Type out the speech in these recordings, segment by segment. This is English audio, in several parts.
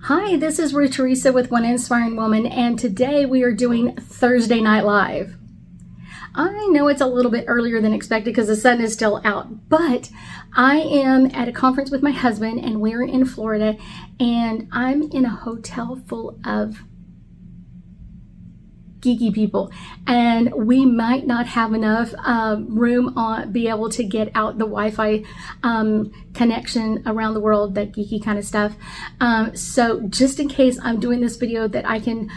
Hi, this is Ruth Theresa with One Inspiring Woman, and today we are doing Thursday Night Live. I know it's a little bit earlier than expected because the sun is still out, but I am at a conference with my husband and we're in Florida, and I'm in a hotel full of geeky people, and we might not have enough room be able to get out the Wi-Fi connection around the world, that geeky kind of stuff. So just in case I'm doing this video that I can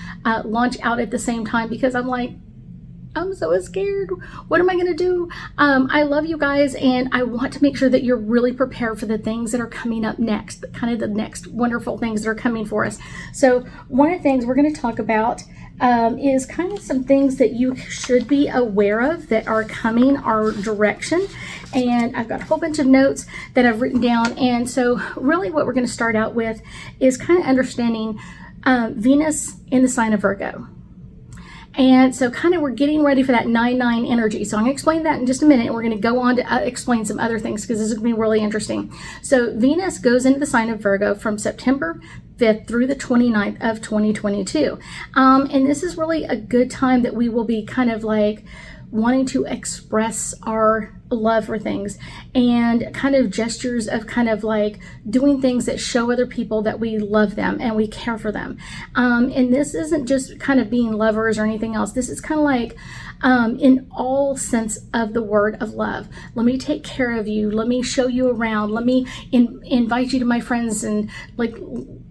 launch out at the same time, because I'm so scared. What am I going to do? I love you guys, and I want to make sure that you're really prepared for the things that are coming up next, kind of the next wonderful things that are coming for us. So one of the things we're going to talk about is kind of some things that you should be aware of that are coming our direction. And I've got a whole bunch of notes that I've written down. And so really what we're going to start out with is kind of understanding Venus in the sign of Virgo. And so kind of we're getting ready for that 9-9 energy. So I'm going to explain that in just a minute. And we're going to go on to explain some other things because this is going to be really interesting. So Venus goes into the sign of Virgo from September 5th through the 29th of 2022. And this is really a good time that we will be kind of like wanting to express our love for things and kind of gestures of kind of like doing things that show other people that we love them and we care for them. And this isn't just kind of being lovers or anything else. This is kind of like in all sense of the word of love. Let me take care of you. Let me show you around. Let me invite you to my friends and like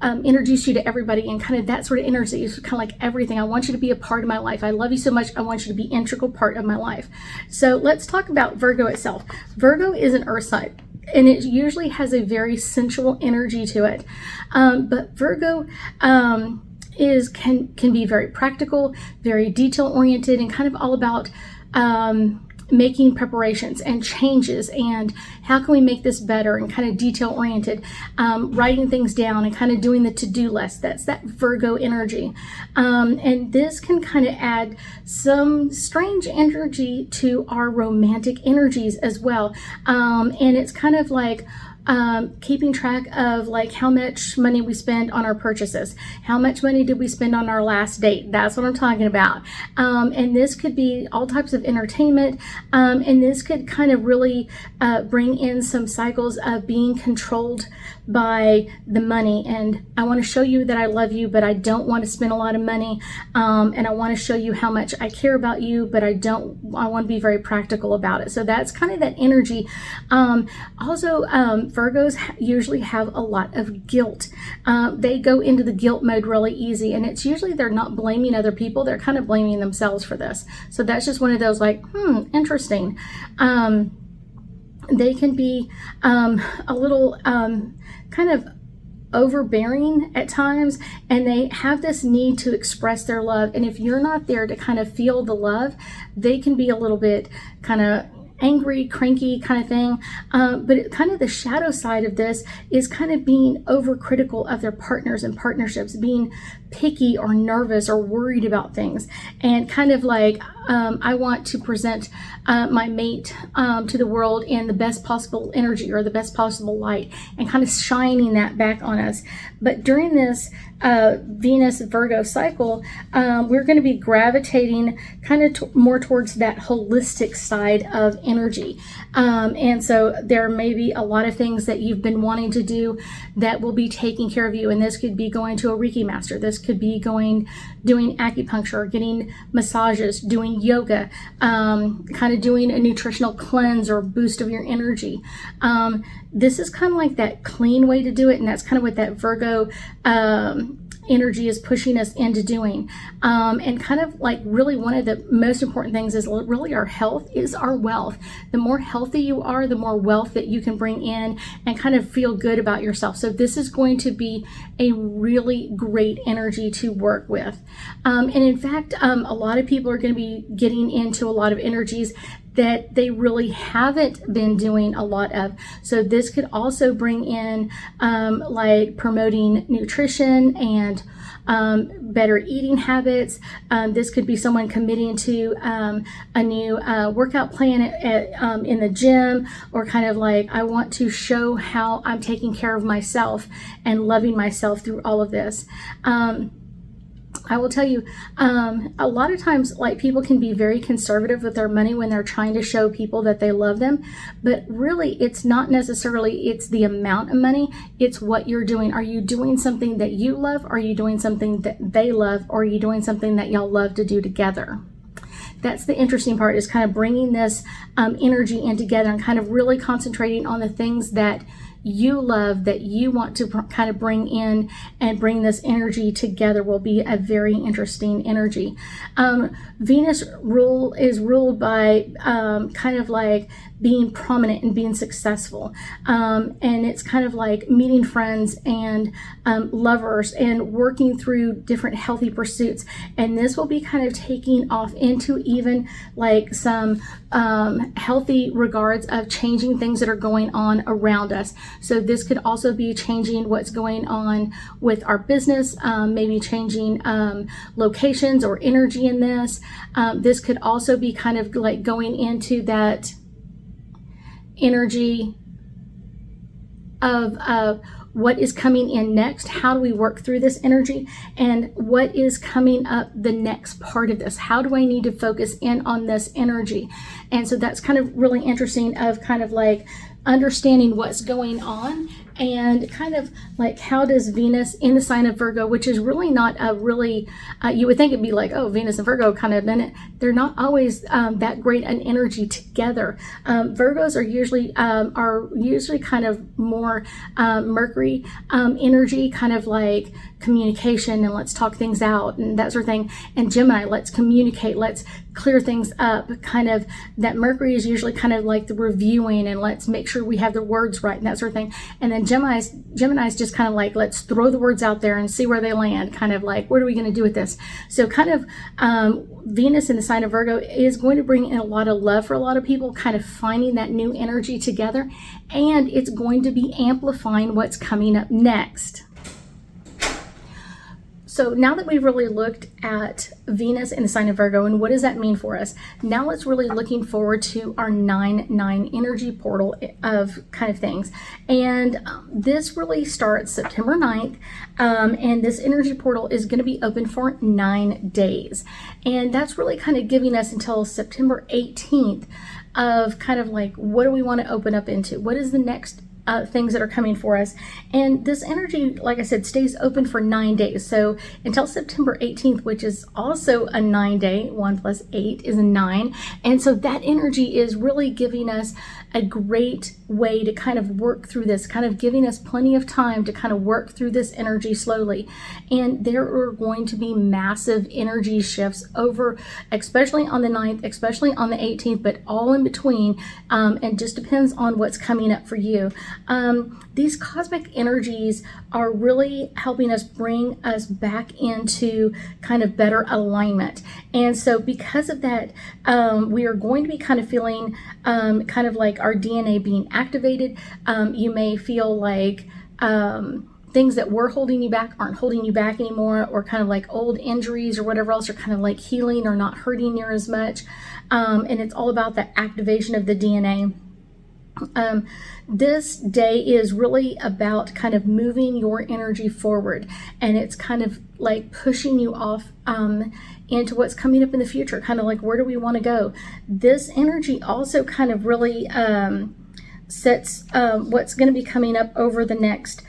introduce you to everybody, and kind of that sort of energy is kind of like everything. I want you to be a part of my life. I love you so much. I want you to be an integral part of my life. So let's talk about Virgo itself. Virgo is an earth sign, and it usually has a very sensual energy to it. But Virgo can be very practical, very detail oriented, and kind of all about making preparations and changes and how can we make this better, and kind of detail oriented, writing things down and kind of doing the to-do list. That's that Virgo energy. And this can kind of add some strange energy to our romantic energies as well. And it's kind of like keeping track of like how much money we spend on our purchases. How much money did we spend on our last date? That's what I'm talking about. And this could be all types of entertainment. And this could kind of really bring in some cycles of being controlled by the money. And I want to show you that I love you, but I don't want to spend a lot of money. And I want to show you how much I care about you, but I want to be very practical about it. So that's kind of that energy. Also, Virgos usually have a lot of guilt. They go into the guilt mode really easy, and it's usually they're not blaming other people. They're kind of blaming themselves for this. So that's just one of those like, interesting. They can be a little kind of overbearing at times, and they have this need to express their love. And if you're not there to kind of feel the love, they can be a little bit kind of angry, cranky kind of thing. But kind of the shadow side of this is kind of being overcritical of their partners and partnerships, being picky or nervous or worried about things, and kind of like, I want to present my mate to the world in the best possible energy or the best possible light, and kind of shining that back on us. But during this Venus Virgo cycle, we're going to be gravitating kind of more towards that holistic side of energy. And so there may be a lot of things that you've been wanting to do that will be taking care of you. And this could be going to a Reiki master. This could be doing acupuncture, getting massages, doing yoga, kind of doing a nutritional cleanse or boost of your energy. This is kind of like that clean way to do it. And that's kind of what that Virgo energy is pushing us into doing. And kind of like really one of the most important things is really our health is our wealth. The more healthy you are, the more wealth that you can bring in and kind of feel good about yourself. So this is going to be a really great energy to work with. And in fact, a lot of people are going to be getting into a lot of energies that they really haven't been doing a lot of. So this could also bring in like promoting nutrition and better eating habits. This could be someone committing to a new workout plan in the gym, or kind of like, I want to show how I'm taking care of myself and loving myself through all of this. I will tell you, a lot of times, like, people can be very conservative with their money when they're trying to show people that they love them, but really it's not necessarily, it's the amount of money, it's what you're doing. Are you doing something that you love? Are you doing something that they love? Or are you doing something that y'all love to do together? That's the interesting part, is kind of bringing this energy in together and kind of really concentrating on the things that you love, that you want to kind of bring in and bring this energy together, will be a very interesting energy. Venus is ruled by kind of like being prominent and being successful. And it's kind of like meeting friends and lovers and working through different healthy pursuits. And this will be kind of taking off into even like some healthy regards of changing things that are going on around us. So this could also be changing what's going on with our business, maybe changing locations or energy in this. This could also be kind of like going into that energy of what is coming in next. How do we work through this energy, and what is coming up the next part of this? How do I need to focus in on this energy? And so that's kind of really interesting, of kind of like understanding what's going on, and kind of like, how does Venus in the sign of Virgo, which is really not a really, you would think it'd be like, oh, Venus and Virgo kind of, then they're not always that great an energy together. Virgos are usually kind of more Mercury energy, kind of like communication and let's talk things out and that sort of thing. And Gemini, let's communicate, let's clear things up. Kind of that Mercury is usually kind of like the reviewing and let's make sure we have the words right and that sort of thing. And then Gemini's just kind of like, let's throw the words out there and see where they land. Kind of like, what are we going to do with this? So kind of Venus in the sign of Virgo is going to bring in a lot of love for a lot of people, kind of finding that new energy together, and it's going to be amplifying what's coming up next. So now that we've really looked at Venus in the sign of Virgo and what does that mean for us, now let's really looking forward to our 9/9 energy portal of kind of things. And this really starts September 9th, and this energy portal is going to be open for 9 days. And that's really kind of giving us until September 18th of kind of like, what do we want to open up into? What is the next things that are coming for us? And this energy, like I said, stays open for 9 days. So until September 18th, which is also a 9-day, 1 + 8 is a 9. And so that energy is really giving us a great way to kind of work through this, kind of giving us plenty of time to kind of work through this energy slowly. And there are going to be massive energy shifts over, especially on the 9th, especially on the 18th, but all in between, and just depends on what's coming up for you. These cosmic energies are really helping us bring us back into kind of better alignment. And so because of that, we are going to be kind of feeling kind of like our DNA being activated. You may feel like things that were holding you back aren't holding you back anymore, or kind of like old injuries or whatever else are kind of like healing or not hurting you as much. And it's all about the activation of the DNA. This day is really about kind of moving your energy forward, and it's kind of like pushing you off into what's coming up in the future, kind of like, where do we want to go? This energy also kind of really sets what's going to be coming up over the next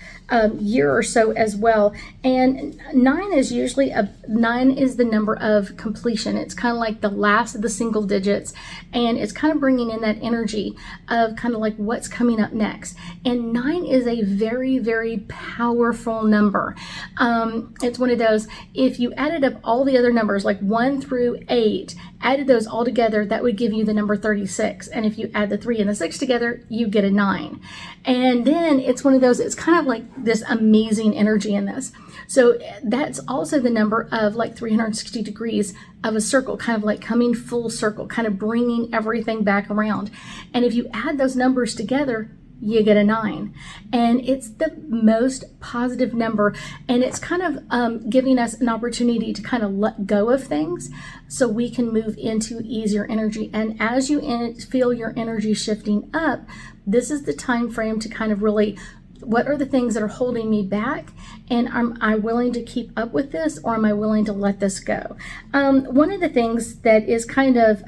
year or so as well. And 9 is usually 9 is the number of completion. It's kind of like the last of the single digits, and it's kind of bringing in that energy of kind of like what's coming up next. And 9 is a very, very powerful number. It's one of those, if you added up all the other numbers, like 1 through 8, added those all together, that would give you the number 36. And if you add the 3 and the 6 together, you get a 9. And then it's one of those, it's kind of like this amazing energy in this. So that's also the number of like 360 degrees of a circle, kind of like coming full circle, kind of bringing everything back around. And if you add those numbers together, you get a 9. And it's the most positive number. And it's kind of giving us an opportunity to kind of let go of things so we can move into easier energy. And as you feel your energy shifting up, this is the time frame to kind of really, what are the things that are holding me back? And am I willing to keep up with this, or am I willing to let this go? One of the things that is kind of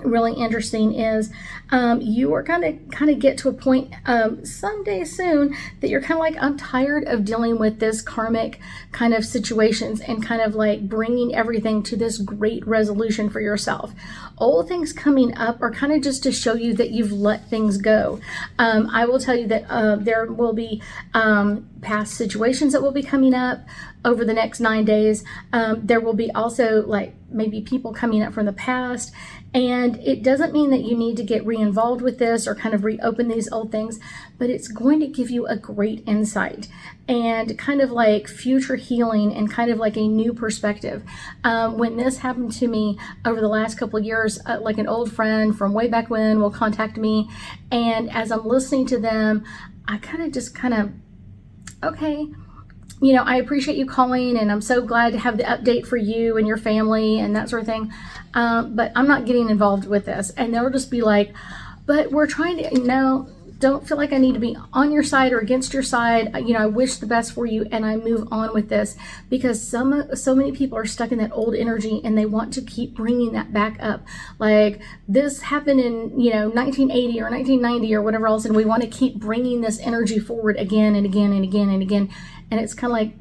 really interesting is you are going to get to a point someday soon that you're kind of like, I'm tired of dealing with this karmic kind of situations and kind of like bringing everything to this great resolution for yourself. Old things coming up are kind of just to show you that you've let things go. I will tell you that there will be past situations that will be coming up over the next 9 days. There will be also like maybe people coming up from the past. And it doesn't mean that you need to get re-involved with this or kind of reopen these old things, but it's going to give you a great insight and kind of like future healing and kind of like a new perspective. When this happened to me over the last couple of years, like an old friend from way back when will contact me. And as I'm listening to them, I okay, you know, I appreciate you calling and I'm so glad to have the update for you and your family and that sort of thing. But I'm not getting involved with this. And they'll just be like, but we're trying to, no, don't feel like I need to be on your side or against your side. You know, I wish the best for you and I move on with this, because so many people are stuck in that old energy and they want to keep bringing that back up. Like this happened in, you know, 1980 or 1990 or whatever else. And we want to keep bringing this energy forward again and again and again and again. And it's kind of like,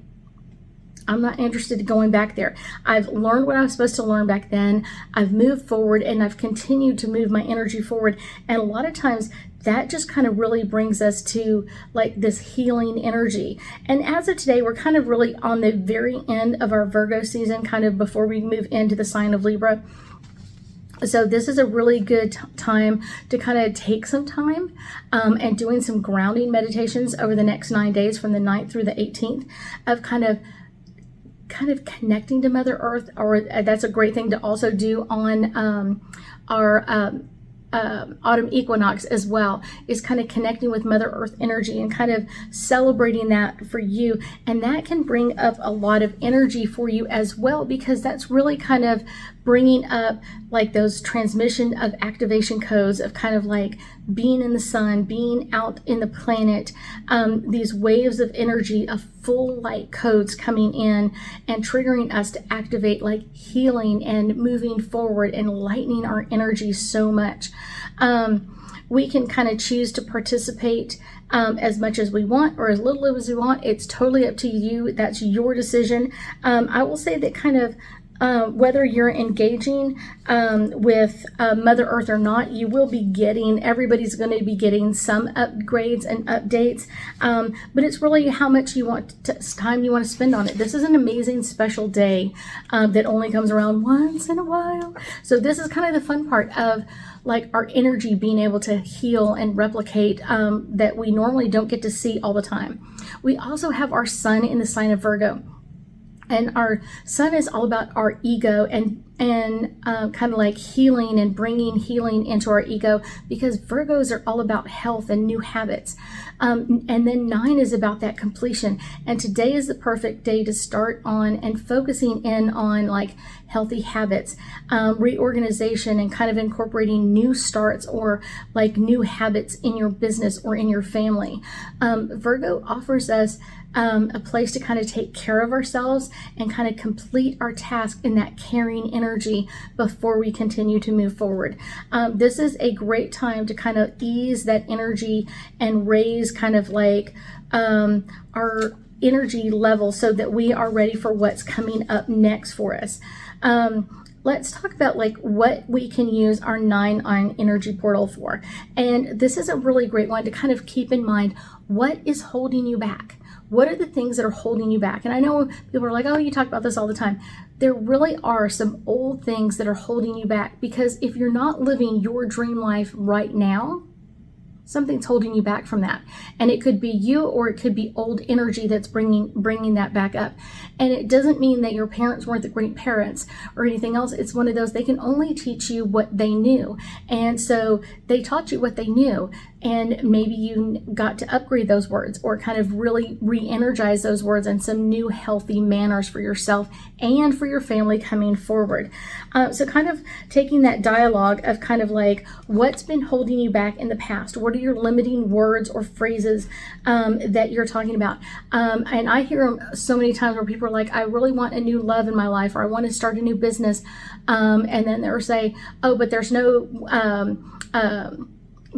I'm not interested in going back there. I've learned what I was supposed to learn back then. I've moved forward and I've continued to move my energy forward. And a lot of times that just kind of really brings us to like this healing energy. And as of today, we're kind of really on the very end of our Virgo season, kind of before we move into the sign of Libra. So this is a really good time to kind of take some time and doing some grounding meditations over the next 9 days from the 9th through the 18th of kind of connecting to Mother Earth. Or that's a great thing to also do on our autumn equinox as well, is kind of connecting with Mother Earth energy and kind of celebrating that for you. And that can bring up a lot of energy for you as well, because that's really kind of bringing up like those transmission of activation codes of kind of like being in the sun, being out in the planet, these waves of energy of full light codes coming in and triggering us to activate like healing and moving forward and lightening our energy so much. We can kind of choose to participate as much as we want or as little as we want. It's totally up to you. That's your decision. I will say that kind of whether you're engaging with Mother Earth or not, you will be getting, everybody's going to be getting some upgrades and updates, but it's really how much you want time you want to spend on it. This is an amazing special day that only comes around once in a while. So this is kind of the fun part of like our energy being able to heal and replicate that we normally don't get to see all the time. We also have our sun in the sign of Virgo. And our sun is all about our ego and kind of like healing and bringing healing into our ego, because Virgos are all about health and new habits. And then 9 is about that completion. And today is the perfect day to start on and focusing in on like healthy habits, reorganization, and kind of incorporating new starts or like new habits in your business or in your family. Virgo offers us a place to kind of take care of ourselves and kind of complete our task in that caring energy before we continue to move forward. This is a great time to kind of ease that energy and raise kind of like our energy level so that we are ready for what's coming up next for us. Let's talk about like what we can use our 9 on energy portal for. And this is a really great one to kind of keep in mind. What is holding you back? What are the things that are holding you back? And I know people are like, oh, you talk about this all the time. There really are some old things that are holding you back, because if you're not living your dream life right now, something's holding you back from that. And it could be you, or it could be old energy that's bringing that back up. And it doesn't mean that your parents weren't the great parents or anything else. It's one of those, they can only teach you what they knew. And so they taught you what they knew. And maybe you got to upgrade those words, or kind of really re-energize those words and some new healthy manners for yourself and for your family coming forward. So kind of taking that dialogue of kind of like, what's been holding you back in the past? What are your limiting words or phrases that you're talking about? And I hear them so many times where people are like, I really want a new love in my life, or I want to start a new business. And then they'll say, oh, but there's no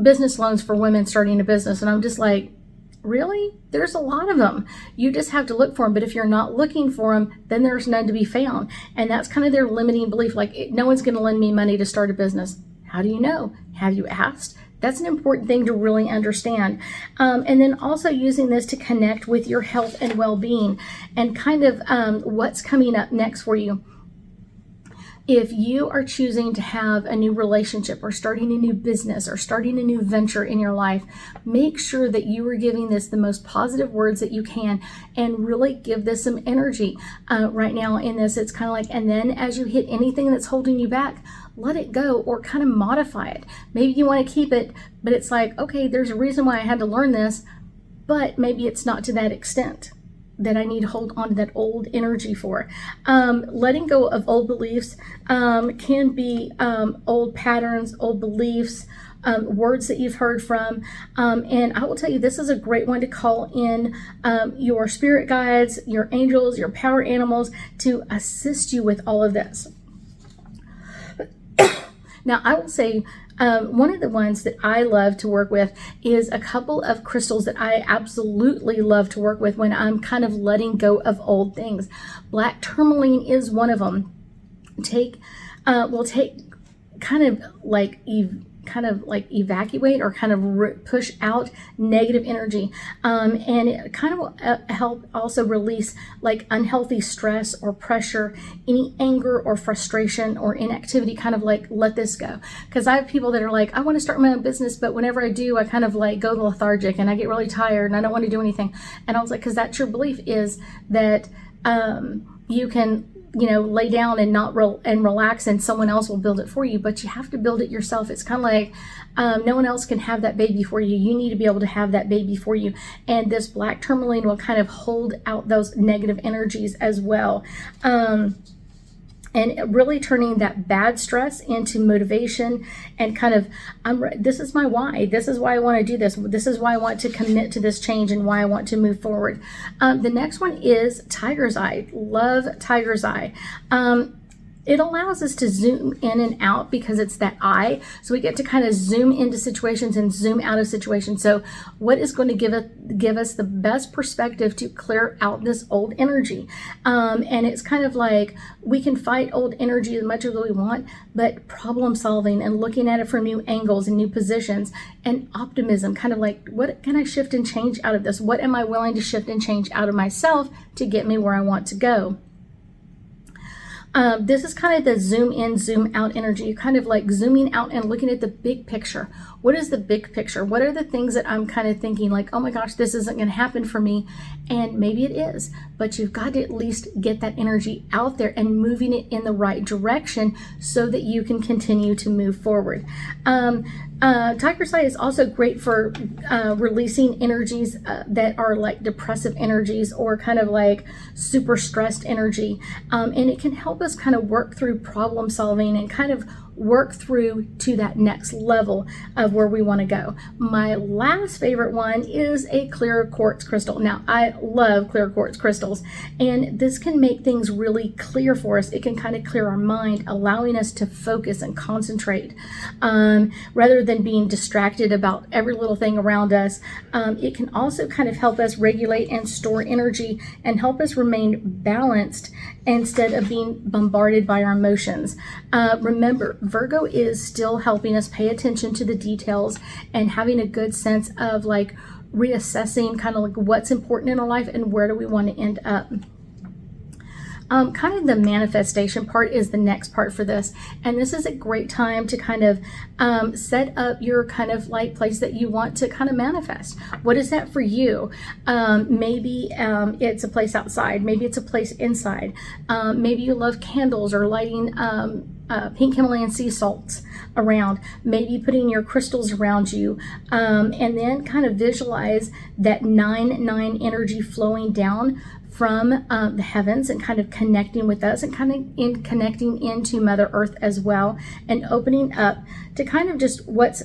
business loans for women starting a business. And I'm just like, really? There's a lot of them. You just have to look for them. But if you're not looking for them, then there's none to be found. And that's kind of their limiting belief. Like, no one's going to lend me money to start a business. How do you know? Have you asked? That's an important thing to really understand. And then also using this to connect with your health and well-being, and kind of what's coming up next for you. If you are choosing to have a new relationship, or starting a new business, or starting a new venture in your life, make sure that you are giving this the most positive words that you can, and really give this some energy right now in this. It's kind of like, and then as you hit anything that's holding you back, let it go, or kind of modify it. Maybe you want to keep it, but it's like, okay, there's a reason why I had to learn this, but maybe it's not to that extent that I need to hold on to that old energy for. Letting go of old beliefs can be old patterns, old beliefs, words that you've heard from. And I will tell you, this is a great one to call in your spirit guides, your angels, your power animals to assist you with all of this. Now, I will say, one of the ones that I love to work with is a couple of crystals that I absolutely love to work with when I'm kind of letting go of old things. Black tourmaline is one of them. We'll take kind of like evacuate, or kind of push out negative energy, and it kind of will help also release like unhealthy stress or pressure, any anger or frustration or inactivity. Kind of like, let this go. Because I have people that are like, I want to start my own business, but whenever I do, I kind of like go lethargic and I get really tired and I don't want to do anything. And I was like, because that's your belief, is that you can lay down and not relax, and someone else will build it for you, but you have to build it yourself. It's kind of like no one else can have that baby for you. You need to be able to have that baby for you. And this black tourmaline will kind of hold out those negative energies as well. And really turning that bad stress into motivation, and kind of, this is my why. This is why I want to do this. This is why I want to commit to this change, and why I want to move forward. The next one is Tiger's Eye. Love Tiger's Eye. It allows us to zoom in and out because it's that eye. So we get to kind of zoom into situations and zoom out of situations. So what is going to give us the best perspective to clear out this old energy? And it's kind of like, we can fight old energy as much as we want, but problem solving and looking at it from new angles and new positions, and optimism, kind of like, what can I shift and change out of this? What am I willing to shift and change out of myself to get me where I want to go? This is kind of the zoom in, zoom out energy, kind of like zooming out and looking at the big picture. What is the big picture? What are the things that I'm kind of thinking like, oh my gosh, this isn't going to happen for me? And maybe it is, but you've got to at least get that energy out there and moving it in the right direction so that you can continue to move forward. Tiger's Eye is also great for releasing energies that are like depressive energies, or kind of like super stressed energy. And it can help us kind of work through problem solving and kind of work through to that next level of where we want to go. My last favorite one is a clear quartz crystal. Now, I love clear quartz crystals, and this can make things really clear for us. It can kind of clear our mind, allowing us to focus and concentrate rather than being distracted about every little thing around us. It can also kind of help us regulate and store energy and help us remain balanced instead of being bombarded by our emotions. Remember, Virgo is still helping us pay attention to the details and having a good sense of like reassessing kind of like what's important in our life and where do we want to end up. Kind of the manifestation part is the next part for this. And this is a great time to kind of set up your kind of like place that you want to kind of manifest. What is that for you? Maybe it's a place outside. Maybe it's a place inside. Maybe you love candles or lighting pink Himalayan sea salts around, maybe putting your crystals around you, and then kind of visualize that 9-9 energy flowing down from the heavens and kind of connecting with us and kind of connecting into Mother Earth as well, and opening up to kind of just what's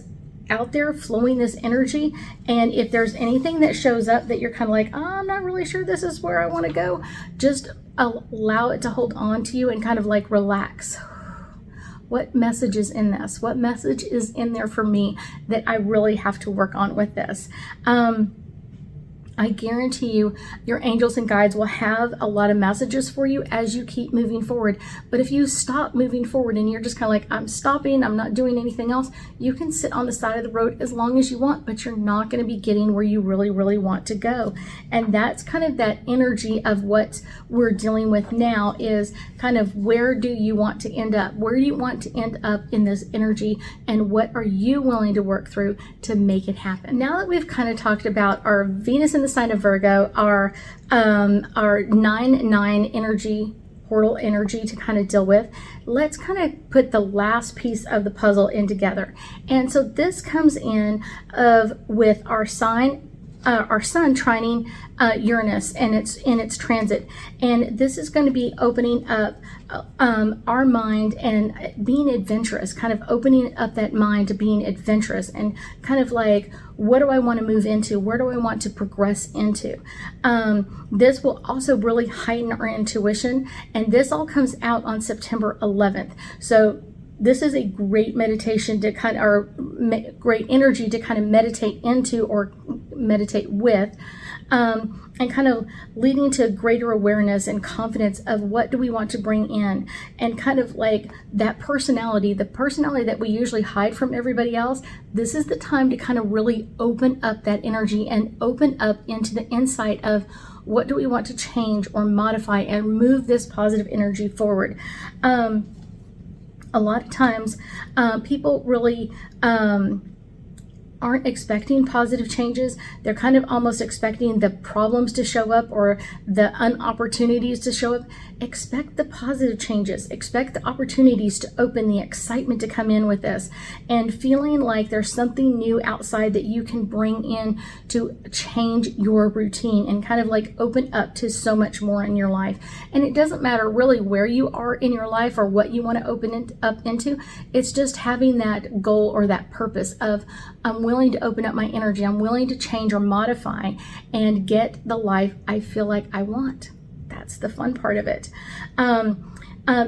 out there, flowing this energy. And if there's anything that shows up that you're kind of like, oh, I'm not really sure this is where I want to go, just allow it to hold on to you and kind of like relax. What message is in this? What message is in there for me that I really have to work on with this? I guarantee you, your angels and guides will have a lot of messages for you as you keep moving forward. But if you stop moving forward and you're just kind of like, I'm stopping, I'm not doing anything else, you can sit on the side of the road as long as you want, but you're not going to be getting where you really, really want to go. And that's kind of that energy of what we're dealing with now, is kind of where do you want to end up? Where do you want to end up in this energy? And what are you willing to work through to make it happen? Now that we've kind of talked about our Venus in the sign of Virgo, our 9-9 energy, portal energy to kind of deal with, let's kind of put the last piece of the puzzle in together. And so this comes in with our sun trining Uranus, and it's in its transit, and this is going to be opening up our mind and being adventurous, kind of opening up that mind to being adventurous and kind of like, what do I want to move into? Where do I want to progress into? This will also really heighten our intuition, and this all comes out on September 11th. So this is a great meditation to kind of, or great energy to kind of meditate into or meditate with, and kind of leading to greater awareness and confidence of what do we want to bring in, and kind of like that personality, the personality that we usually hide from everybody else. This is the time to kind of really open up that energy and open up into the insight of what do we want to change or modify and move this positive energy forward. A lot of times people really aren't expecting positive changes. They're kind of almost expecting the problems to show up or the opportunities to show up. Expect the positive changes. Expect the opportunities to open, the excitement to come in with this, and feeling like there's something new outside that you can bring in to change your routine and kind of like open up to so much more in your life. And it doesn't matter really where you are in your life or what you want to open it up into. It's just having that goal or that purpose of, I'm willing to open up my energy. I'm willing to change or modify and get the life I feel like I want. That's the fun part of it.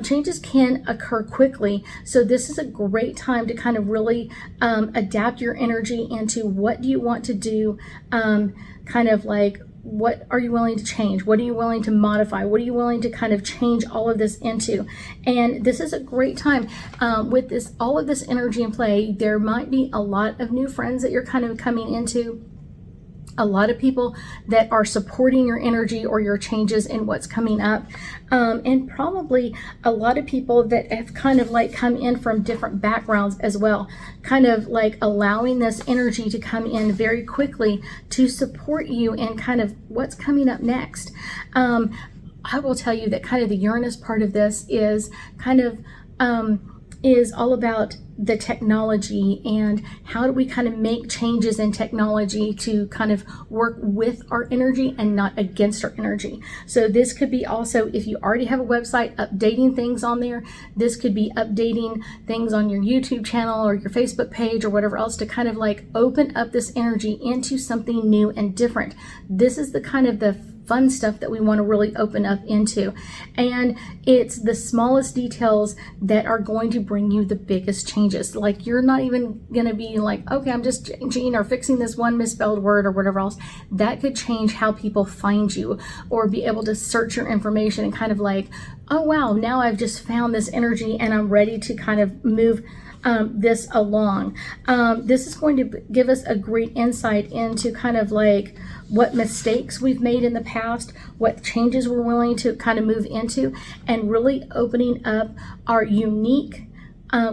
Changes can occur quickly, so this is a great time to kind of really adapt your energy into what do you want to do, kind of like, what are you willing to change? What are you willing to modify? What are you willing to kind of change all of this into? And this is a great time with this, all of this energy in play. There might be a lot of new friends that you're kind of coming into, a lot of people that are supporting your energy or your changes in what's coming up, and probably a lot of people that have kind of like come in from different backgrounds as well, kind of like allowing this energy to come in very quickly to support you in kind of what's coming up next. I will tell you that kind of the Uranus part of this is kind of is all about the technology and how do we kind of make changes in technology to kind of work with our energy and not against our energy. So this could be also, if you already have a website, updating things on there. This could be updating things on your YouTube channel or your Facebook page or whatever else to kind of like open up this energy into something new and different. This is the kind of the fun stuff that we want to really open up into, and it's the smallest details that are going to bring you the biggest changes. Like, you're not even going to be like, okay, I'm just changing or fixing this one misspelled word or whatever else. That could change how people find you or be able to search your information and kind of like, oh wow, now I've just found this energy and I'm ready to kind of move this along. This is going to give us a great insight into kind of like what mistakes we've made in the past, what changes we're willing to kind of move into, and really opening up our unique,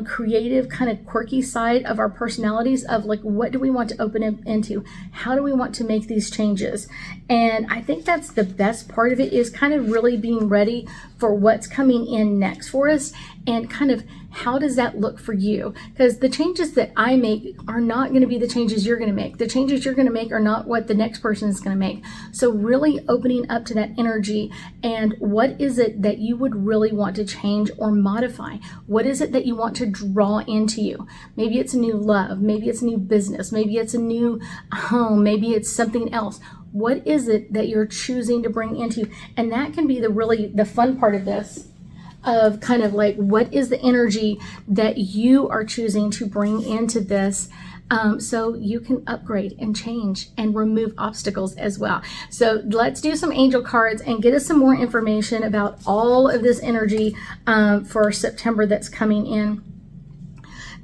creative, kind of quirky side of our personalities of like, what do we want to open into? How do we want to make these changes? And I think that's the best part of it, is kind of really being ready for what's coming in next for us, and kind of how does that look for you? Because the changes that I make are not going to be the changes you're going to make. The changes you're going to make are not what the next person is going to make. So really opening up to that energy, and what is it that you would really want to change or modify? What is it that you want to draw into you? Maybe it's a new love, maybe it's a new business, maybe it's a new home, maybe it's something else. What is it that you're choosing to bring into you? And that can be the fun part of this, of kind of like, what is the energy that you are choosing to bring into this, so you can upgrade and change and remove obstacles as well. So let's do some angel cards and get us some more information about all of this energy for September that's coming in.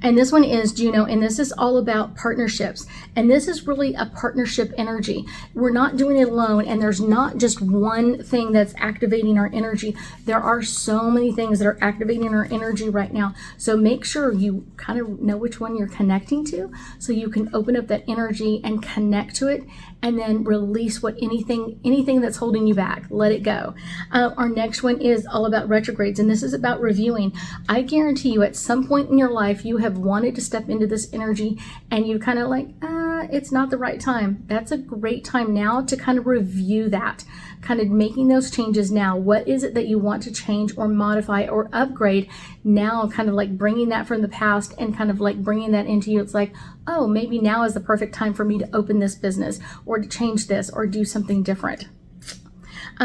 And this one is Juno, and this is all about partnerships. And this is really a partnership energy. We're not doing it alone, and there's not just one thing that's activating our energy. There are so many things that are activating our energy right now. So make sure you kind of know which one you're connecting to, so you can open up that energy and connect to it, and then release anything that's holding you back. Let it go. Our next one is all about retrogrades, and this is about reviewing. I guarantee you, at some point in your life, you have wanted to step into this energy, and you kind of like, it's not the right time. That's a great time now to kind of review that, kind of making those changes now. What is it that you want to change or modify or upgrade now? Kind of like bringing that from the past and kind of like bringing that into you. It's like, oh, maybe now is the perfect time for me to open this business, or to change this, or do something different.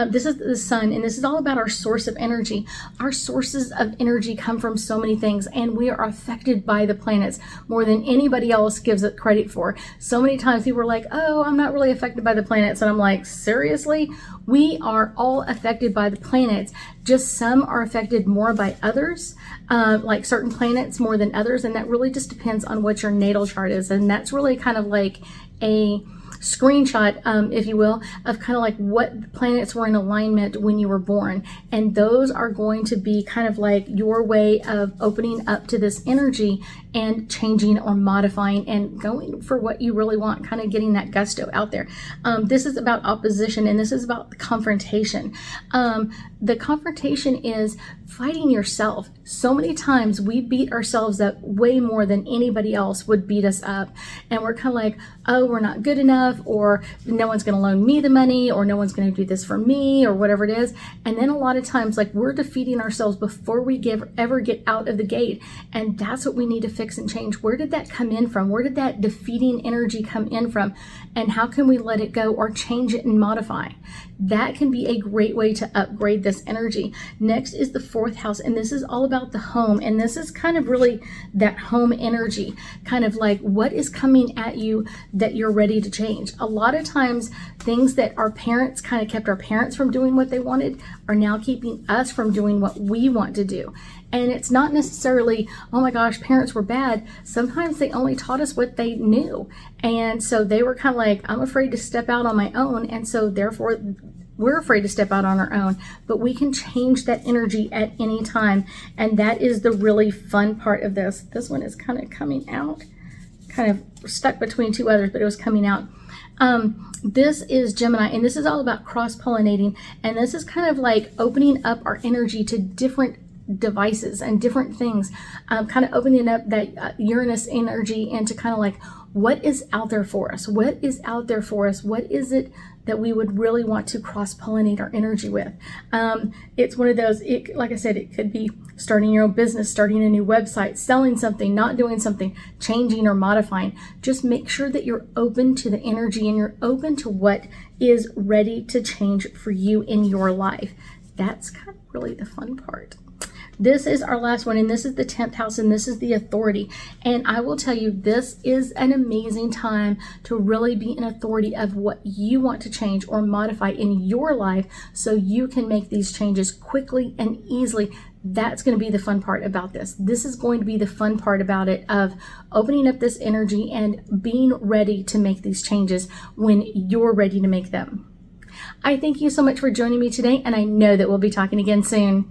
This is the sun, and this is all about our source of energy. Our sources of energy come from so many things, and we are affected by the planets more than anybody else gives it credit for. So many times people are like, oh, I'm not really affected by the planets. And I'm like, seriously? We are all affected by the planets. Just some are affected more by others, like certain planets more than others. And that really just depends on what your natal chart is. And that's really kind of like a screenshot, if you will, of kind of like what planets were in alignment when you were born. And those are going to be kind of like your way of opening up to this energy and changing or modifying and going for what you really want, kind of getting that gusto out there. This is about opposition, and this is about the confrontation. The confrontation is fighting yourself. So many times we beat ourselves up way more than anybody else would beat us up. And we're kind of like, oh, we're not good enough, or no one's going to loan me the money, or no one's going to do this for me, or whatever it is. And then a lot of times, like, we're defeating ourselves before we ever get out of the gate. And that's what we need to fix and change. Where did that come in from? Where did that defeating energy come in from? And how can we let it go or change it and modify? That can be a great way to upgrade this energy. Next is the fourth house, and this is all about the home. And this is kind of really that home energy, kind of like what is coming at you that you're ready to change. A lot of times, things that our parents kind of kept our parents from doing what they wanted are now keeping us from doing what we want to do. And it's not necessarily, oh my gosh, parents were bad. Sometimes they only taught us what they knew. And so they were kind of like, I'm afraid to step out on my own. And so therefore, we're afraid to step out on our own. But we can change that energy at any time. And that is the really fun part of this. This one is kind of coming out, kind of stuck between two others, but it was coming out. This is Gemini, and this is all about cross-pollinating. And this is kind of like opening up our energy to different devices and different things, kind of opening up that Uranus energy into kind of like, what is out there for us? What is out there for us? What is it that we would really want to cross-pollinate our energy with? It's one of those, like I said, it could be starting your own business, starting a new website, selling something, not doing something, changing or modifying. Just make sure that you're open to the energy and you're open to what is ready to change for you in your life. That's kind of really the fun part. This is our last one, and this is the 10th house, and this is the authority. And I will tell you, this is an amazing time to really be in authority of what you want to change or modify in your life so you can make these changes quickly and easily. That's going to be the fun part about this. This is going to be the fun part about it, of opening up this energy and being ready to make these changes when you're ready to make them. I thank you so much for joining me today, and I know that we'll be talking again soon.